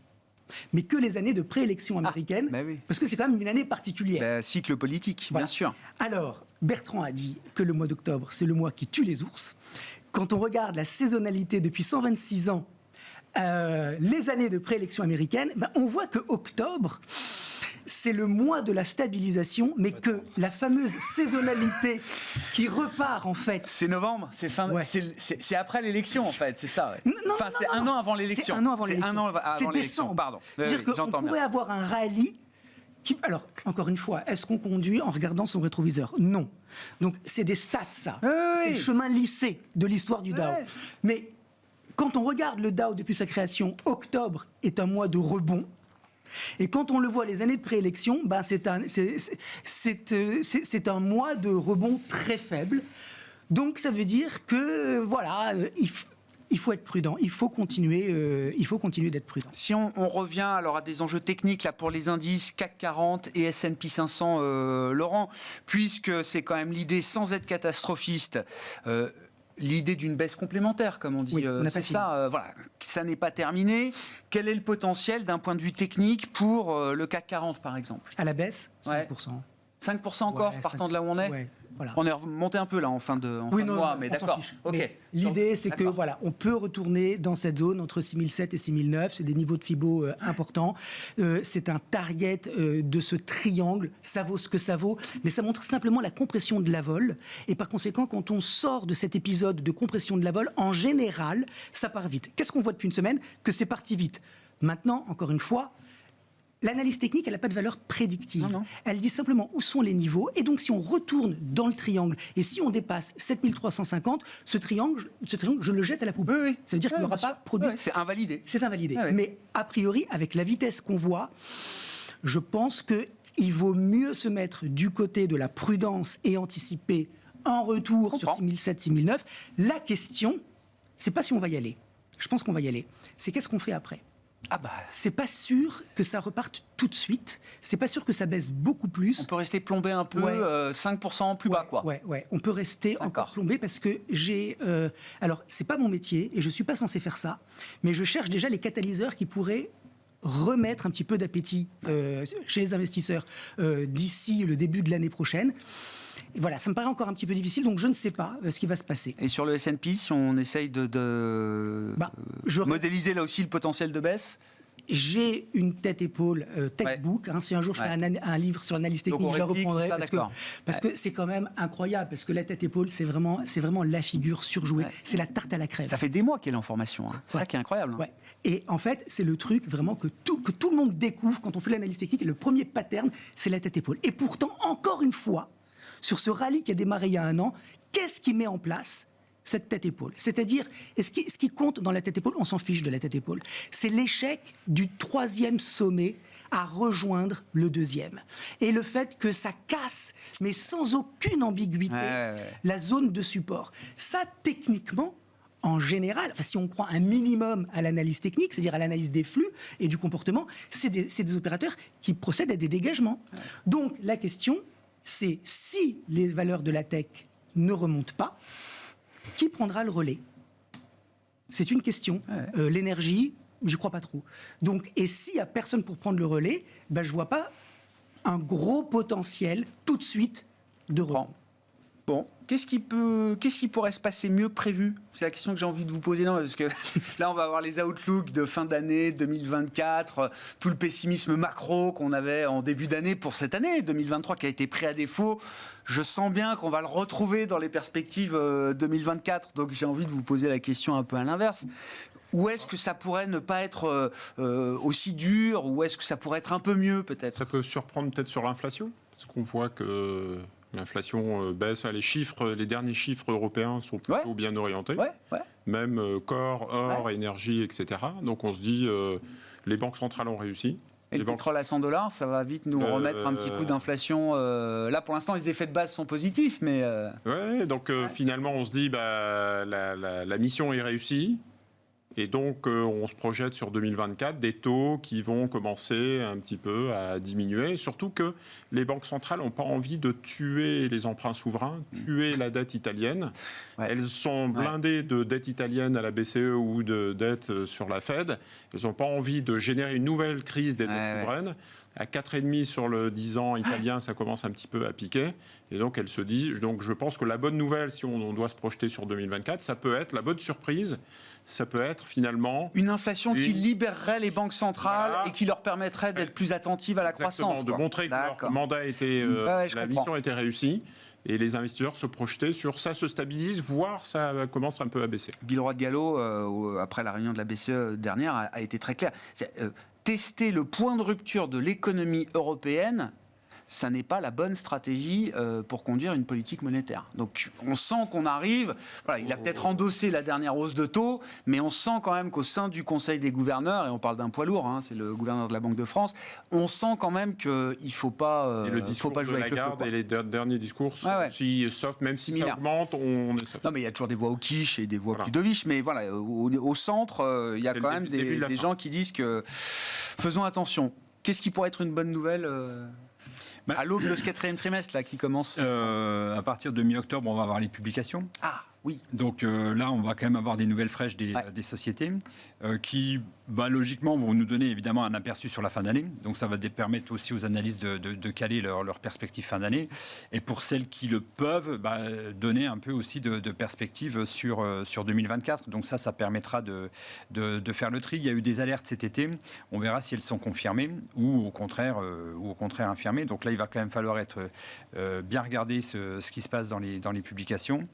Mais que les années de préélection américaine, parce que c'est quand même une année particulière. Cycle politique, bien sûr. Alors, Bertrand a dit que le mois d'octobre, c'est le mois qui tue les ours. Quand on regarde la saisonnalité depuis 126 ans, les années de préélection américaine, on voit que octobre, c'est le mois de la stabilisation, mais que la fameuse saisonnalité qui repart en fait... C'est novembre, c'est après l'élection en fait, c'est ça. C'est un an avant l'élection. C'est un an avant l'élection. C'est un an avant l'élection, décembre. pardon. C'est-à-dire qu'on pourrait avoir un rallye qui... Alors, encore une fois, est-ce qu'on conduit en regardant son rétroviseur? Non. Donc, c'est des stats, ça. C'est le chemin lissé de l'histoire du Dow. Mais quand on regarde le Dow depuis sa création, octobre est un mois de rebond. Et quand on le voit, les années de préélection, c'est un mois de rebond très faible. Donc ça veut dire que, voilà, il faut être prudent. Il faut continuer d'être prudent. Si on revient alors à des enjeux techniques là, pour les indices CAC 40 et S&P 500, Laurent, puisque c'est quand même l'idée, sans être catastrophiste, l'idée d'une baisse complémentaire, comme on dit, Oui, on n'a c'est pas ça. Voilà, ça n'est pas terminé. Quel est le potentiel d'un point de vue technique pour le CAC 40, par exemple? À la baisse, 5%. Ouais. 5% encore, Ouais, partant 5%. de là où on est. Ouais, voilà. On est remonté un peu là en fin de mois, mais on s'en d'accord. fiche. Ok. Mais l'idée, c'est que D'accord. voilà, on peut retourner dans cette zone entre 6007 et 6009. C'est des niveaux de Fibo importants. C'est un target de ce triangle. Ça vaut ce que ça vaut, mais ça montre simplement la compression de la vol. Et par conséquent, quand on sort de cet épisode de compression de la vol, en général, ça part vite. Qu'est-ce qu'on voit depuis une semaine? Que c'est parti vite. Maintenant, encore une fois, l'analyse technique, elle n'a pas de valeur prédictive. Non. Elle dit simplement où sont les niveaux. Et donc, si on retourne dans le triangle, et si on dépasse 7350, ce triangle, je le jette à la poubelle. Oui. Ça veut dire qu'il Ouais, n'aura bien pas sûr. produit. Ouais, c'est invalidé. C'est invalidé. Ah ouais. Mais a priori, avec la vitesse qu'on voit, je pense qu'il vaut mieux se mettre du côté de la prudence et anticiper un retour sur 6007, 6009. La question, c'est pas si on va y aller. Je pense qu'on va y aller. C'est qu'est-ce qu'on fait après. Ah bah, C'est pas sûr que ça reparte tout de suite. C'est pas sûr que ça baisse beaucoup plus. on peut rester plombé un peu, Ouais. 5% plus bas, quoi. Ouais. On peut rester D'accord. encore plombé parce que j'ai. Alors, c'est pas mon métier et je suis pas censé faire ça, mais je cherche déjà les catalyseurs qui pourraient remettre un petit peu d'appétit chez les investisseurs d'ici le début de l'année prochaine. Et voilà, ça me paraît encore un petit peu difficile, donc je ne sais pas ce qui va se passer. Et sur le S&P, si on essaye Je modéliser là aussi le potentiel de baisse, J'ai une tête-épaule textbook. Si un jour je fais un livre sur l'analyse technique, je la reprendrai parce que c'est quand même incroyable. Parce que la tête-épaule, c'est vraiment la figure surjouée. Ouais. C'est la tarte à la crème. Ça fait des mois qu'elle est en formation. C'est ça qui est incroyable. Ouais. Et en fait, c'est le truc vraiment que tout le monde découvre quand on fait l'analyse technique. Et le premier pattern, c'est la tête-épaule. Et pourtant, encore une fois, sur ce rallye qui a démarré il y a un an, qu'est-ce qui met en place cette tête-épaule? C'est-à-dire, ce qui compte dans la tête-épaule, on s'en fiche de la tête-épaule, c'est l'échec du troisième sommet à rejoindre le deuxième. Et le fait que ça casse, mais sans aucune ambiguïté, la zone de support. Ça, techniquement, en général, si on croit un minimum à l'analyse technique, c'est-à-dire à l'analyse des flux et du comportement, c'est des opérateurs qui procèdent à des dégagements. Donc, la question, c'est si les valeurs de la tech ne remontent pas, qui prendra le relais? C'est une question. L'énergie, j'y crois pas trop. Donc, et s'il n'y a personne pour prendre le relais, je ne vois pas un gros potentiel tout de suite de rebond. Bon, qu'est-ce qui pourrait se passer mieux que prévu? C'est la question que j'ai envie de vous poser. Non, parce que là, on va avoir les outlooks de fin d'année 2024, tout le pessimisme macro qu'on avait en début d'année pour cette année 2023 qui a été pris à défaut. Je sens bien qu'on va le retrouver dans les perspectives 2024. Donc, j'ai envie de vous poser la question un peu à l'inverse. Où est-ce que ça pourrait ne pas être aussi dur? Ou est-ce que ça pourrait être un peu mieux, peut-être? Ça peut surprendre peut-être sur l'inflation, parce qu'on voit que l'inflation baisse. Les derniers chiffres européens sont plutôt bien orientés. Même corps, or, énergie, etc. Donc on se dit, les banques centrales ont réussi. Et le pétrole à $100, ça va vite nous remettre un petit coup d'inflation. Là, pour l'instant, les effets de base sont positifs, mais... donc finalement, on se dit, la mission est réussie. Et donc, on se projette sur 2024 des taux qui vont commencer un petit peu à diminuer. Surtout que les banques centrales n'ont pas envie de tuer les emprunts souverains, tuer la dette italienne. Elles sont blindées de dette italienne à la BCE ou de dette sur la Fed. Elles n'ont pas envie de générer une nouvelle crise des dettes souveraines. À 4,5 sur le 10 ans italien, ça commence un petit peu à piquer. Et donc, elle se dit... Donc, je pense que la bonne nouvelle, si on doit se projeter sur 2024, ça peut être la bonne surprise. Ça peut être finalement... Une inflation qui libérerait les banques centrales et qui leur permettrait d'être plus attentives à la croissance. De montrer que leur mandat était... la mission était réussie. Et les investisseurs se projetaient sur ça se stabilise, voire ça commence un peu à baisser. Villeroy de Galhau, après la réunion de la BCE dernière, a été très clair. Tester le point de rupture de l'économie européenne ça n'est pas la bonne stratégie pour conduire une politique monétaire. Donc on sent qu'on arrive, voilà, il a peut-être endossé la dernière hausse de taux, mais on sent quand même qu'au sein du Conseil des gouverneurs, et on parle d'un poids lourd, hein, c'est le gouverneur de la Banque de France, on sent quand même qu'il ne faut pas, et le discours faut pas jouer de avec le feu. Lagarde et les derniers discours sont aussi soft, même si ça augmente, on est soft. Non, mais il y a toujours des voix au quiche et des voix Voilà. plus dovish, mais voilà, au centre, il y a C'est quand le même début de la des fin. gens qui disent que faisons attention. Qu'est-ce qui pourrait être une bonne nouvelle à l'aube de ce 4e trimestre là, qui commence À partir de mi-octobre, on va avoir les publications. Ah, oui. Donc là, on va quand même avoir des nouvelles fraîches des sociétés qui, logiquement, vont nous donner évidemment un aperçu sur la fin d'année. Donc ça va permettre aussi aux analystes de caler leur perspective fin d'année. Et pour celles qui le peuvent, donner un peu aussi de perspective sur 2024. Donc ça permettra de faire le tri. Il y a eu des alertes cet été. On verra si elles sont confirmées ou au contraire infirmées. Donc là, il va quand même falloir être bien regarder ce qui se passe dans les publications.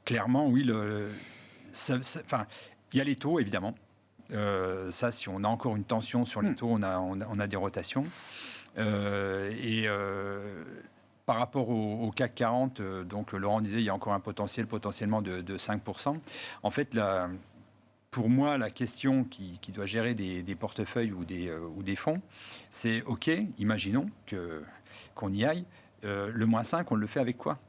Clairement, oui, il y a les taux, évidemment. Ça, si on a encore une tension sur les taux, on a des rotations. Par rapport au CAC 40, donc Laurent disait, il y a encore un potentiellement de 5%. En fait, pour moi, la question qui doit gérer des portefeuilles ou des fonds, c'est OK, imaginons qu'on y aille. Le moins 5, on le fait avec quoi ?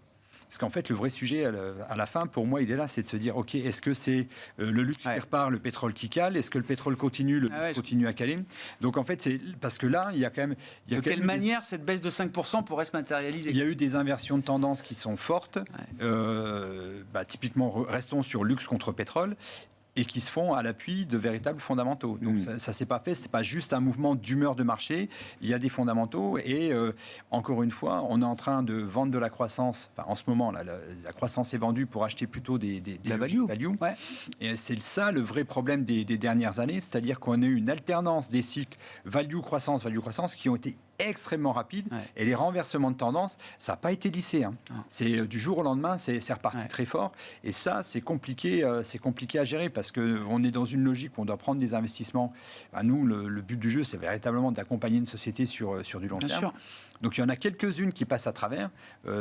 Parce qu'en fait, le vrai sujet à la fin, pour moi, il est là, c'est de se dire, OK, est-ce que c'est le luxe qui repart, le pétrole qui cale ? Est-ce que le pétrole continue, continue à caler ? Donc en fait, c'est parce que là, il y a quand même... De quelle manière cette baisse de 5% pourrait se matérialiser ? Il y a eu des inversions de tendance qui sont fortes. Typiquement, restons sur luxe contre pétrole. Et qui se font à l'appui de véritables fondamentaux. Donc ça s'est pas fait, c'est pas juste un mouvement d'humeur de marché, il y a des fondamentaux et encore une fois, on est en train de vendre de la croissance, en ce moment, la croissance est vendue pour acheter plutôt des la value. Ouais. Et c'est ça le vrai problème des dernières années, c'est-à-dire qu'on a eu une alternance des cycles value-croissance qui ont été extrêmement rapides et les renversements de tendance, ça n'a pas été lissé. Hein. C'est du jour au lendemain, c'est reparti très fort et ça, c'est compliqué à gérer parce qu'on est dans une logique où on doit prendre des investissements. Nous, le but du jeu, c'est véritablement d'accompagner une société sur du long terme. Sûr. Donc il y en a quelques-unes qui passent à travers.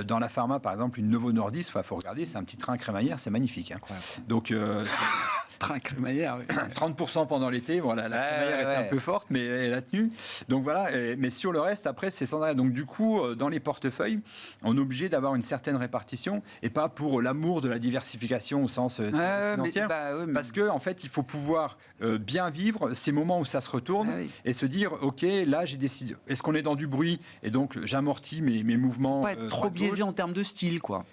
Dans la pharma, par exemple, une Novo Nordisk, il faut regarder, c'est un petit train crémaillère, c'est magnifique. Hein. Donc train crémaillère, 30% pendant l'été, voilà, la crémaillère était un peu forte, mais elle a tenu. Donc voilà, mais sur le reste, après, c'est sans arrêt. Donc du coup, dans les portefeuilles, on est obligé d'avoir une certaine répartition, et pas pour l'amour de la diversification au sens financier, parce que en fait, il faut pouvoir bien vivre ces moments où ça se retourne, et se dire, ok, là, j'ai décidé. Est-ce qu'on est dans du bruit, et donc j'amortis mes mouvements. Pas être trop biaisé en termes de style, quoi.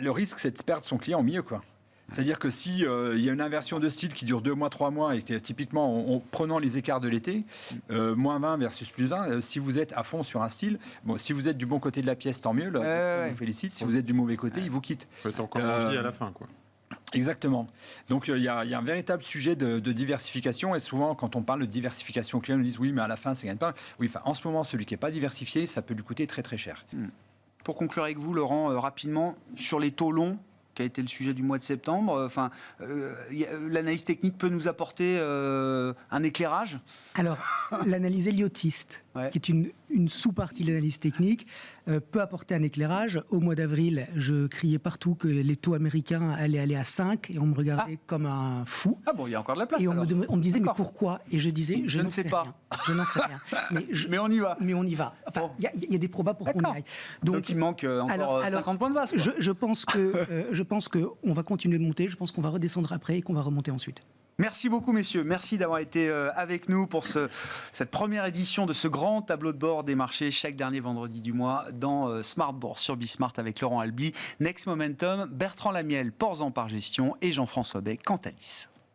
Le risque, c'est de perdre son client au milieu, quoi. C'est-à-dire que si il y a une inversion de style qui dure 2 mois, 3 mois, et que typiquement, en prenant les écarts de l'été, moins 20 versus plus 20, si vous êtes à fond sur un style, si vous êtes du bon côté de la pièce, tant mieux, je vous félicite. Si vous êtes du mauvais côté, il vous quitte. Vous êtes encore en vie à la fin, quoi. Exactement. Donc il y a un véritable sujet de diversification et souvent quand on parle de diversification client, on dit oui mais à la fin ça ne gagne pas. Oui, en ce moment celui qui n'est pas diversifié, ça peut lui coûter très très cher. Pour conclure avec vous Laurent, rapidement, sur les taux longs, qui a été le sujet du mois de septembre, l'analyse technique peut nous apporter un éclairage ? Alors, l'analyse héliotiste, qui est une sous-partie de l'analyse technique, peut apporter un éclairage. Au mois d'avril, je criais partout que les taux américains allaient aller à 5 et on me regardait comme un fou. Ah bon, il y a encore de la place. Et on me disait, mais pourquoi ? Et je disais, je ne sais pas. Rien. Je n'en sais rien. Mais on y va. Mais on y va. Enfin, il y a des probas pour qu'on y aille. Donc il manque encore 50 points de base. Je pense qu'on va continuer de monter. Je pense qu'on va redescendre après et qu'on va remonter ensuite. Merci beaucoup, messieurs. Merci d'avoir été avec nous pour cette première édition de ce grand tableau de bord des marchés chaque dernier vendredi du mois dans Smart Bourse sur Bismart avec Laurent Albi, Next Momentum, Bertrand Lamiel, Porzan par Gestion et Jean-François Bec, Cantalis.